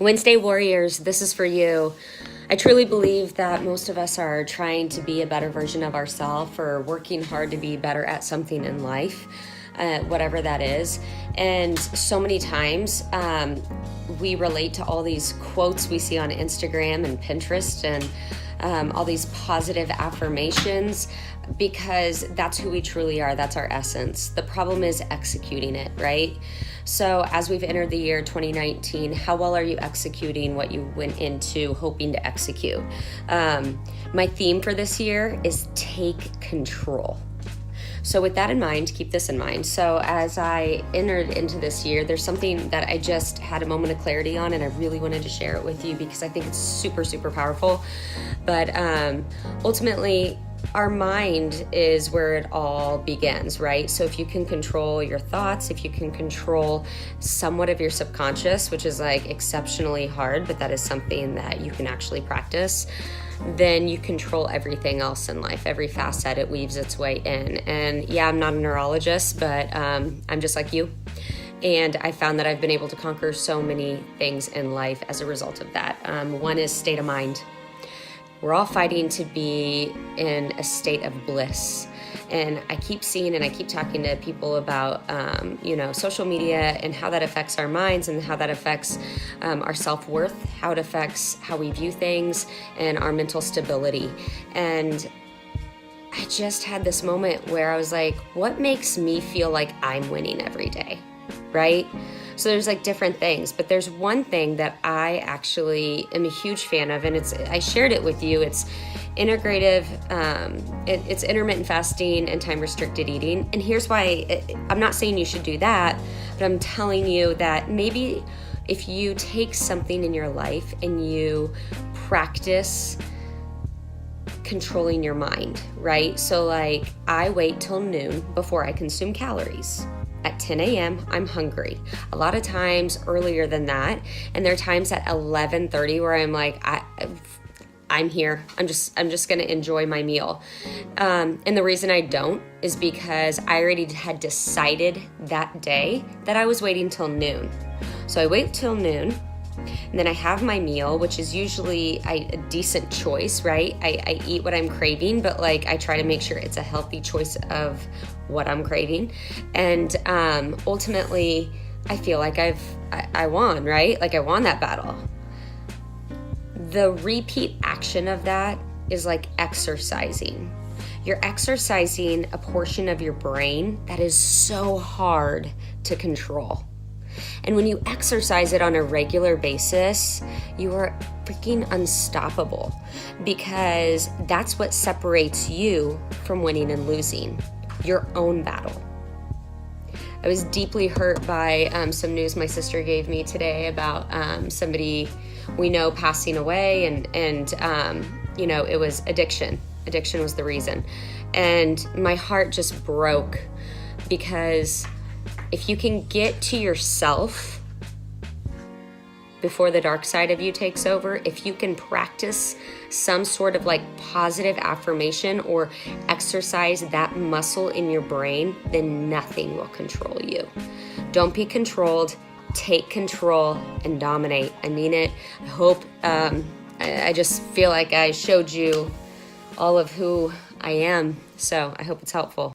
Wednesday Warriors, this is for you. I truly believe that most of us are trying to be a better version of ourselves or working hard to be better at something in life, whatever that is. And so many times we relate to all these quotes we see on Instagram and Pinterest and all these positive affirmations because that's who we truly are. That's our essence. The problem is executing it, right? So as we've entered the year 2019, how well are you executing what you went into hoping to execute? My theme for this year is take control. So with that in mind, keep this in mind. So as I entered into this year, there's something that I just had a moment of clarity on, and I really wanted to share it with you because I think it's super, super powerful. But ultimately, our mind is where it all begins, right? So if you can control your thoughts, if you can control somewhat of your subconscious, which is like exceptionally hard, but that is something that you can actually practice, then you control everything else in life. Every facet, it weaves its way in. And yeah, I'm not a neurologist, but I'm just like you. And I found that I've been able to conquer so many things in life as a result of that. One is state of mind. We're all fighting to be in a state of bliss. And I keep seeing and I keep talking to people about, social media and how that affects our minds and how that affects our self-worth, how it affects how we view things and our mental stability. And I just had this moment where I was like, what makes me feel like I'm winning every day, right? So there's like different things, but there's one thing that I actually am a huge fan of, and I shared it with you. It's integrative, it's intermittent fasting and time restricted eating. And here's why. I'm not saying you should do that, but I'm telling you that maybe if you take something in your life and you practice controlling your mind, right? So like I wait till noon before I consume calories. At 10 a.m., I'm hungry. A lot of times earlier than that, and there are times at 11:30 where I'm like, I'm here. I'm just going to enjoy my meal. And the reason I don't is because I already had decided that day that I was waiting till noon. So I wait till noon, and then I have my meal, which is usually a decent choice, right? I eat what I'm craving, but like I try to make sure it's a healthy choice of what I'm craving. And ultimately, I feel like I won, right? Like I won that battle. The repeat action of that is like exercising. You're exercising a portion of your brain that is so hard to control. And when you exercise it on a regular basis, you are freaking unstoppable because that's what separates you from winning and losing, your own battle. I was deeply hurt by some news my sister gave me today about somebody we know passing away, and it was addiction. Addiction was the reason. And my heart just broke because if you can get to yourself before the dark side of you takes over, if you can practice some sort of like positive affirmation or exercise that muscle in your brain, then nothing will control you. Don't be controlled. Take control and dominate. I mean it. I hope, I just feel like I showed you all of who I am. So I hope it's helpful.